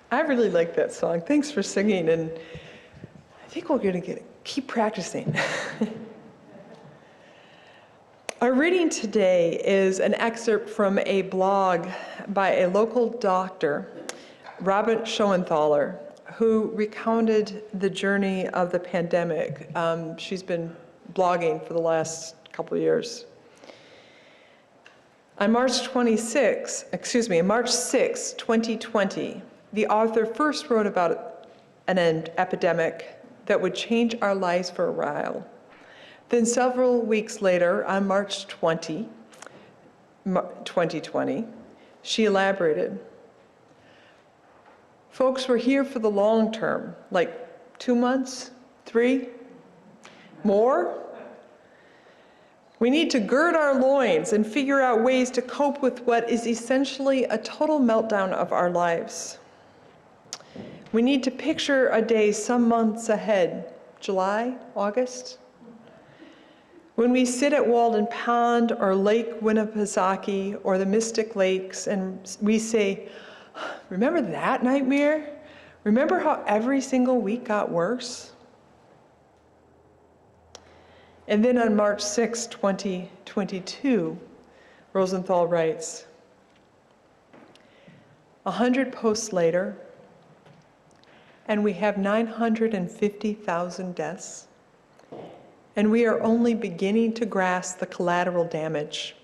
I really like that song. Thanks for singing, and I think we're going to keep practicing. Our reading today is an excerpt from a blog by a local doctor, Robert Schoenthaler, who recounted the journey of the pandemic. She's been blogging for the last couple of years. On March 6, 2020, the author first wrote about an epidemic that would change our lives for a while. Then several weeks later, on March 20, 2020, she elaborated. Folks, we're here for the long term, like 2 months, 3, more. We need to gird our loins and figure out ways to cope with what is essentially a total meltdown of our lives. We need to picture a day some months ahead, July, August, when we sit at Walden Pond or Lake Winnipesaukee or the Mystic Lakes and we say, remember that nightmare? Remember how every single week got worse? And then on March 6, 2022, Rosenthal writes, 100 posts later, and we have 950,000 deaths. And we are only beginning to grasp the collateral damage.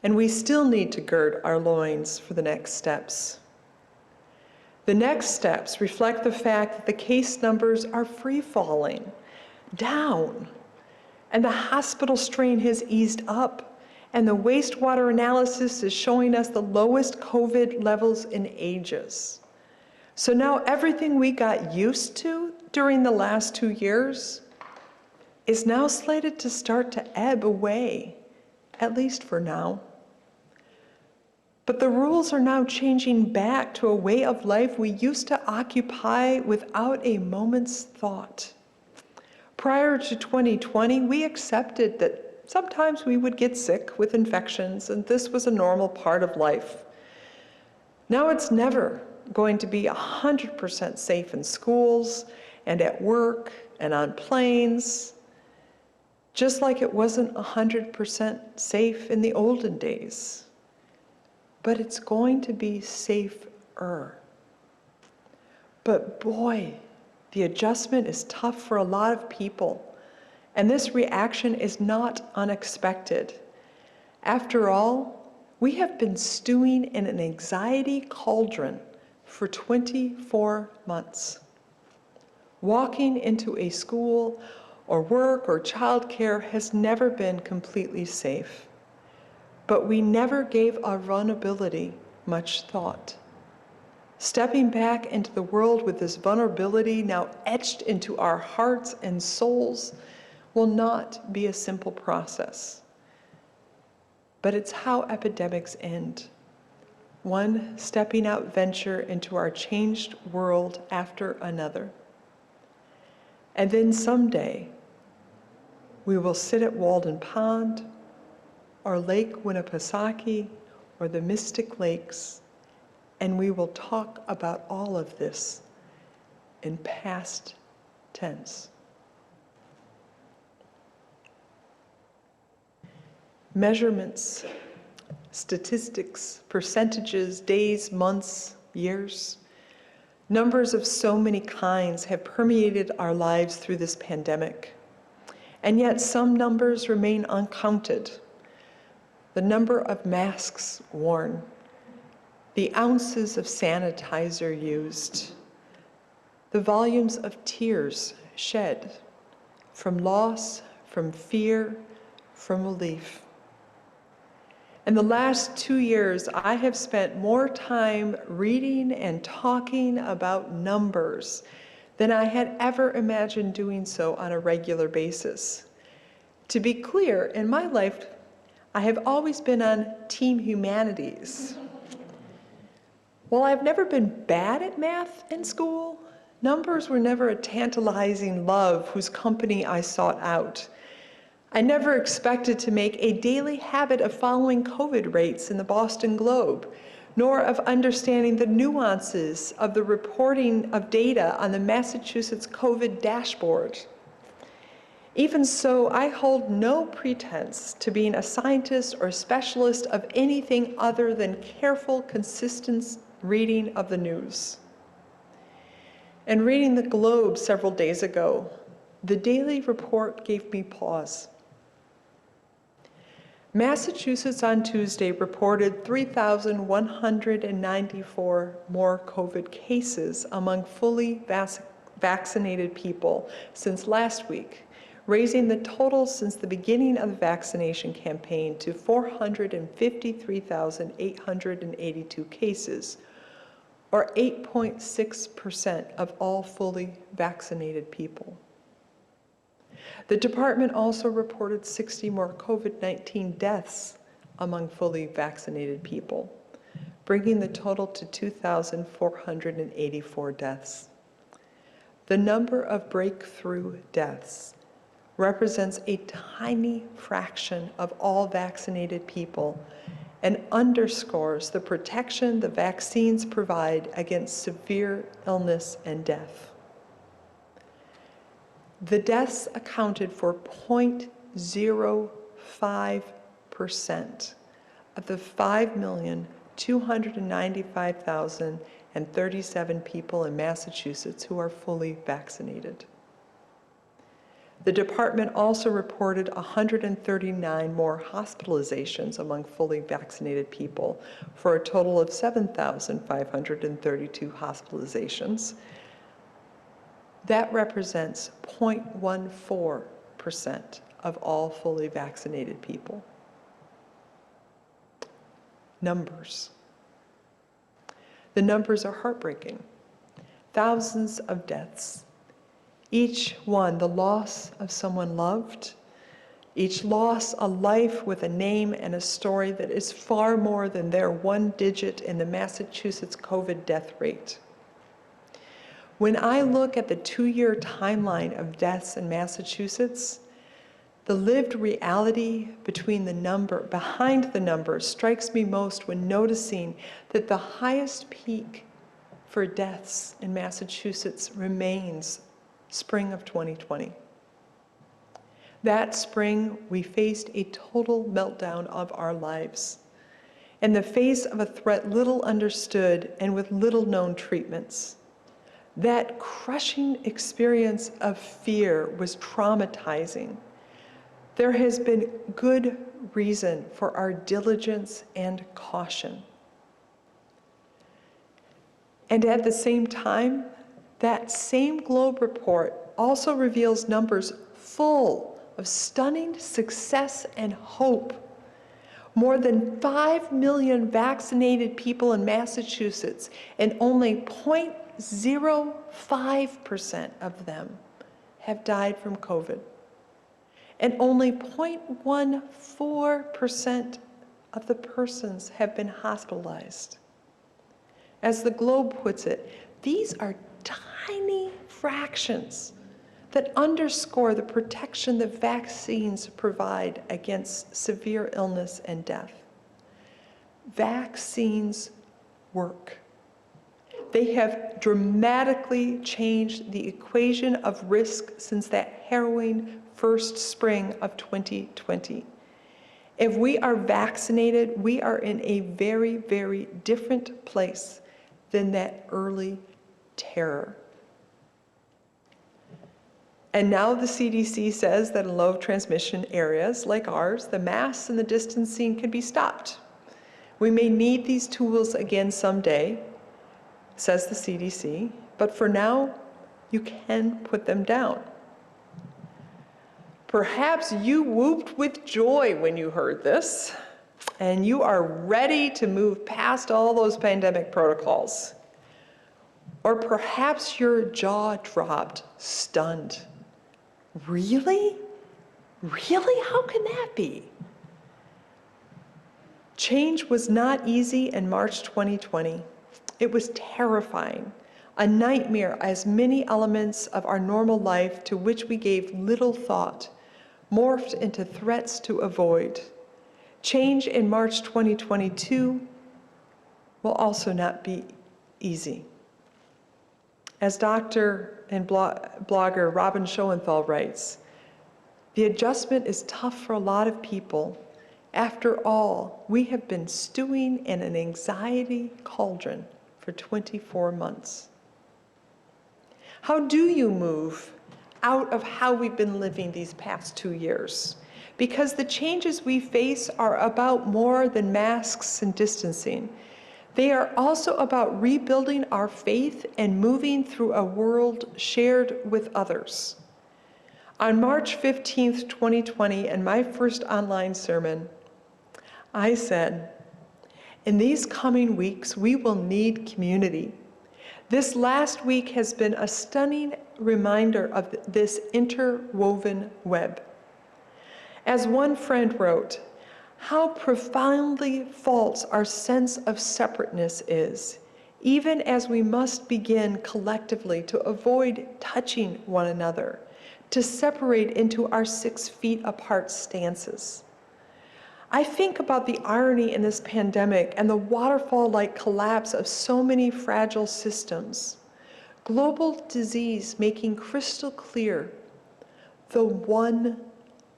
And we still need to gird our loins for the next steps. The next steps reflect the fact that the case numbers are free-falling down, and the hospital strain has eased up, and the wastewater analysis is showing us the lowest COVID levels in ages. So now everything we got used to during the last 2 years is now slated to start to ebb away, at least for now. But the rules are now changing back to a way of life we used to occupy without a moment's thought. Prior to 2020, we accepted that sometimes we would get sick with infections, and this was a normal part of life. Now it's never going to be 100% safe in schools and at work and on planes, just like it wasn't 100% safe in the olden days. But it's going to be safer. But boy, the adjustment is tough for a lot of people, and this reaction is not unexpected. After all, we have been stewing in an anxiety cauldron for 24 months. Walking into a school or work or childcare has never been completely safe. But we never gave our vulnerability much thought. Stepping back into the world with this vulnerability now etched into our hearts and souls will not be a simple process. But it's how epidemics end. One stepping out venture into our changed world after another. And then someday, we will sit at Walden Pond, or Lake Winnipesaukee, or the Mystic Lakes, and we will talk about all of this in past tense. Measurements, statistics, percentages, days, months, years. Numbers of so many kinds have permeated our lives through this pandemic. And yet some numbers remain uncounted. The number of masks worn, the ounces of sanitizer used, the volumes of tears shed from loss, from fear, from relief. In the last 2 years, I have spent more time reading and talking about numbers than I had ever imagined doing so on a regular basis. To be clear, in my life, I have always been on Team Humanities. While I've never been bad at math in school, numbers were never a tantalizing love whose company I sought out. I never expected to make a daily habit of following COVID rates in the Boston Globe, nor of understanding the nuances of the reporting of data on the Massachusetts COVID dashboard. Even so, I hold no pretense to being a scientist or specialist of anything other than careful, consistent reading of the news. And reading the Globe several days ago, the daily report gave me pause. Massachusetts on Tuesday reported 3,194 more COVID cases among fully vaccinated people since last week, raising the total since the beginning of the vaccination campaign to 453,882 cases, or 8.6% of all fully vaccinated people. The department also reported 60 more COVID-19 deaths among fully vaccinated people, bringing the total to 2,484 deaths. The number of breakthrough deaths represents a tiny fraction of all vaccinated people and underscores the protection the vaccines provide against severe illness and death. The deaths accounted for 0.05% of the 5,295,037 people in Massachusetts who are fully vaccinated. The department also reported 139 more hospitalizations among fully vaccinated people, for a total of 7,532 hospitalizations. That represents 0.14% of all fully vaccinated people. Numbers. The numbers are heartbreaking. Thousands of deaths. Each one the loss of someone loved, each loss a life with a name and a story that is far more than their one digit in the Massachusetts COVID death rate. When I look at the 2-year timeline of deaths in Massachusetts, the lived reality behind the numbers strikes me most when noticing that the highest peak for deaths in Massachusetts remains spring of 2020. That spring, we faced a total meltdown of our lives in the face of a threat little understood and with little known treatments. That crushing experience of fear was traumatizing. There has been good reason for our diligence and caution. And at the same time, that same Globe report also reveals numbers full of stunning success and hope. More than 5 million vaccinated people in Massachusetts, and only 0.05% of them have died from COVID. And only 0.14% of the persons have been hospitalized. As the Globe puts it, these are tiny fractions that underscore the protection that vaccines provide against severe illness and death. Vaccines work. They have dramatically changed the equation of risk since that harrowing first spring of 2020. If we are vaccinated, we are in a very, very different place than that early terror. And now the CDC says that in low transmission areas like ours, the masks and the distancing can be stopped. We may need these tools again someday, says the CDC, but for now, you can put them down. Perhaps you whooped with joy when you heard this, and you are ready to move past all those pandemic protocols. Or perhaps your jaw dropped, stunned. Really? Really? How can that be? Change was not easy in March 2020. It was terrifying, a nightmare as many elements of our normal life to which we gave little thought morphed into threats to avoid. Change in March 2022 will also not be easy. As doctor and blogger Robin Schoenthal writes, the adjustment is tough for a lot of people. After all, we have been stewing in an anxiety cauldron for 24 months. How do you move out of how we've been living these past 2 years? Because the changes we face are about more than masks and distancing. They are also about rebuilding our faith and moving through a world shared with others. On March 15th, 2020, in my first online sermon, I said, in these coming weeks, we will need community. This last week has been a stunning reminder of this interwoven web. As one friend wrote, how profoundly false our sense of separateness is, even as we must begin collectively to avoid touching one another, to separate into our 6 feet apart stances. I think about the irony in this pandemic and the waterfall-like collapse of so many fragile systems. Global disease making crystal clear the one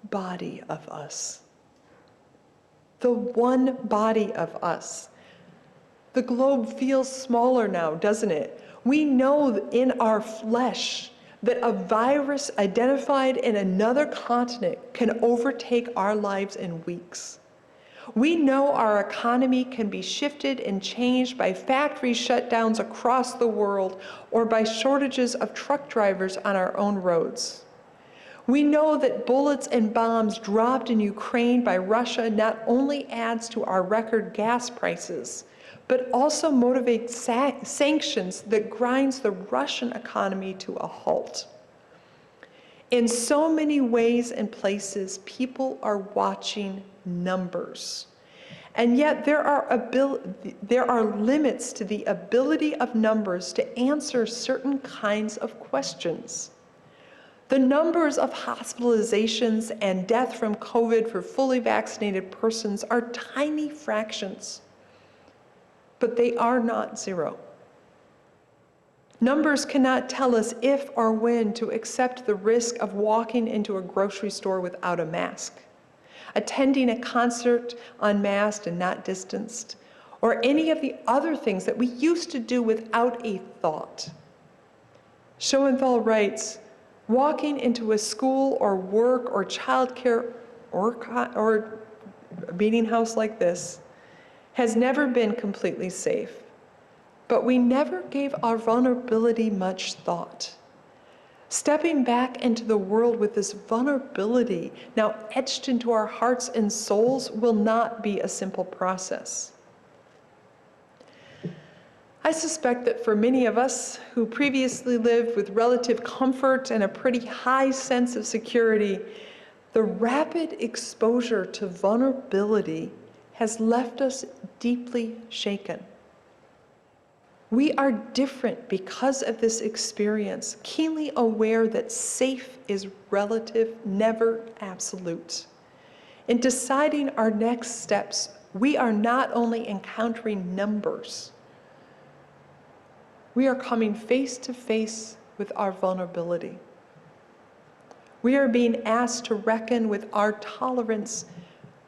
body of us. The one body of us. The globe feels smaller now, doesn't it? We know in our flesh that a virus identified in another continent can overtake our lives in weeks. We know our economy can be shifted and changed by factory shutdowns across the world or by shortages of truck drivers on our own roads. We know that bullets and bombs dropped in Ukraine by Russia not only adds to our record gas prices, but also motivates sanctions that grinds the Russian economy to a halt. In so many ways and places, people are watching numbers. And yet there are limits to the ability of numbers to answer certain kinds of questions. The numbers of hospitalizations and death from COVID for fully vaccinated persons are tiny fractions, but they are not zero. Numbers cannot tell us if or when to accept the risk of walking into a grocery store without a mask, attending a concert unmasked and not distanced, or any of the other things that we used to do without a thought. Schoenthal writes, walking into a school or work or childcare or meeting house like this has never been completely safe. But we never gave our vulnerability much thought. Stepping back into the world with this vulnerability now etched into our hearts and souls will not be a simple process. I suspect that for many of us who previously lived with relative comfort and a pretty high sense of security, the rapid exposure to vulnerability has left us deeply shaken. We are different because of this experience, keenly aware that safe is relative, never absolute. In deciding our next steps, we are not only encountering numbers, we are coming face to face with our vulnerability. We are being asked to reckon with our tolerance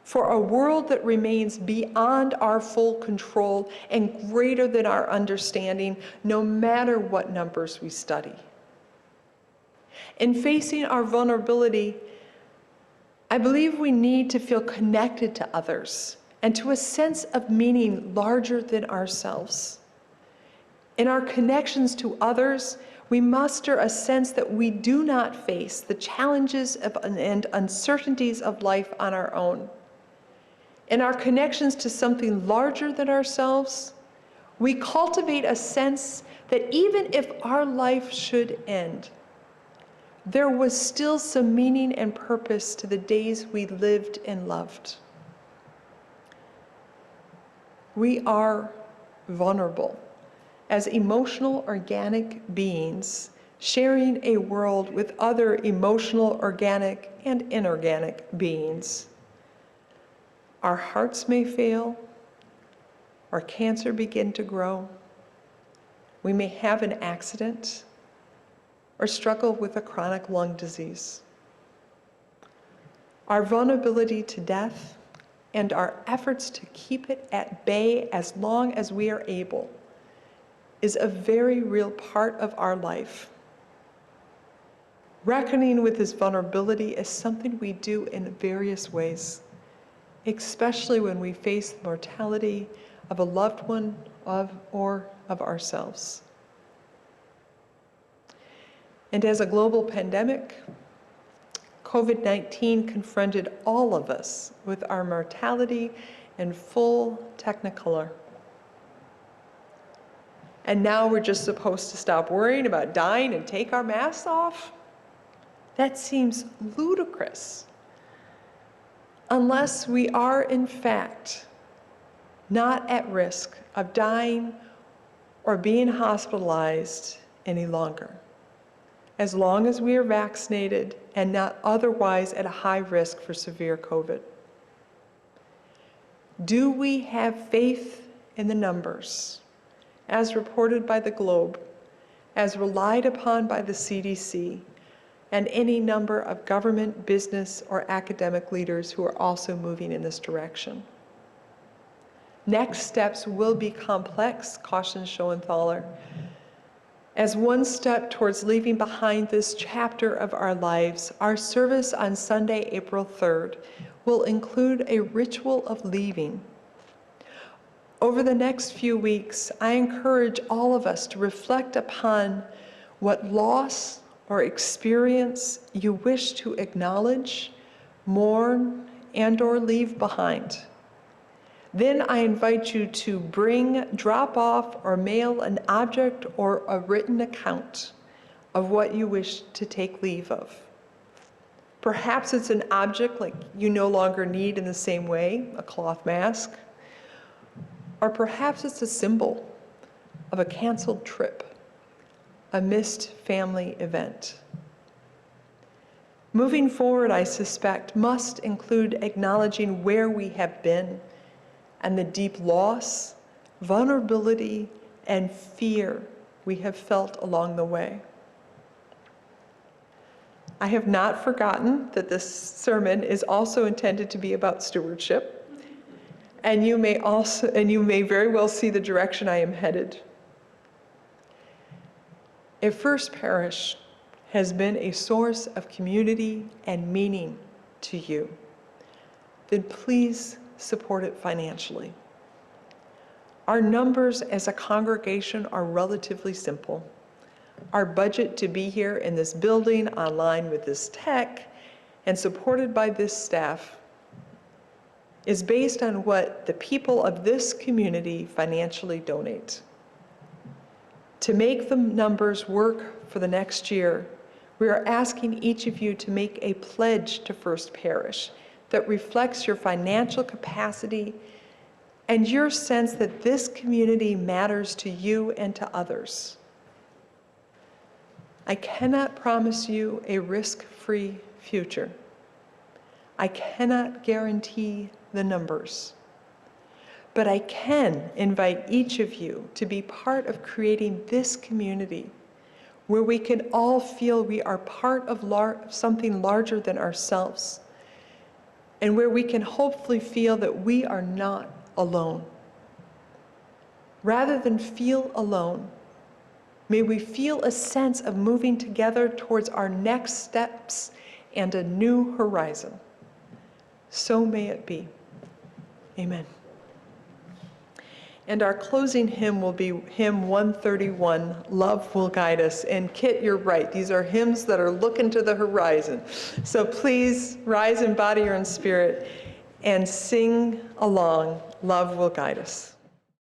for a world that remains beyond our full control and greater than our understanding, no matter what numbers we study. In facing our vulnerability, I believe we need to feel connected to others and to a sense of meaning larger than ourselves. In our connections to others, we muster a sense that we do not face the challenges and uncertainties of life on our own. In our connections to something larger than ourselves, we cultivate a sense that even if our life should end, there was still some meaning and purpose to the days we lived and loved. We are vulnerable as emotional, organic beings sharing a world with other emotional, organic, and inorganic beings. Our hearts may fail, or cancer begin to grow. We may have an accident or struggle with a chronic lung disease. Our vulnerability to death and our efforts to keep it at bay as long as we are able is a very real part of our life. Reckoning with this vulnerability is something we do in various ways, especially when we face the mortality of a loved one or of ourselves. And as a global pandemic, COVID-19 confronted all of us with our mortality in full technicolor. And now we're just supposed to stop worrying about dying and take our masks off? That seems ludicrous. Unless we are, in fact, not at risk of dying or being hospitalized any longer, as long as we are vaccinated and not otherwise at a high risk for severe COVID. Do we have faith in the numbers, as reported by the Globe, as relied upon by the CDC, and any number of government, business, or academic leaders who are also moving in this direction? Next steps will be complex, cautions Schoenthaler. As one step towards leaving behind this chapter of our lives, our service on Sunday, April 3rd, will include a ritual of leaving. Over the next few weeks, I encourage all of us to reflect upon what loss or experience you wish to acknowledge, mourn, and/or leave behind. Then I invite you to drop off or mail an object or a written account of what you wish to take leave of. Perhaps it's an object like you no longer need in the same way, a cloth mask, or perhaps it's a symbol of a canceled trip, a missed family event. Moving forward, I suspect, must include acknowledging where we have been and the deep loss, vulnerability, and fear we have felt along the way. I have not forgotten that this sermon is also intended to be about stewardship, and you may very well see the direction I am headed. If First Parish has been a source of community and meaning to you, then please support it financially. Our numbers as a congregation are relatively simple. Our budget to be here in this building, online with this tech, and supported by this staff is based on what the people of this community financially donate. To make the numbers work for the next year, we are asking each of you to make a pledge to First Parish that reflects your financial capacity and your sense that this community matters to you and to others. I cannot promise you a risk-free future. I cannot guarantee the numbers. But I can invite each of you to be part of creating this community where we can all feel we are part of something larger than ourselves, and where we can hopefully feel that we are not alone. Rather than feel alone, may we feel a sense of moving together towards our next steps and a new horizon. So may it be. Amen. And our closing hymn will be hymn 131, Love Will Guide Us. And Kit, you're right, these are hymns that are looking to the horizon. So please rise in body or in spirit and sing along, Love Will Guide Us.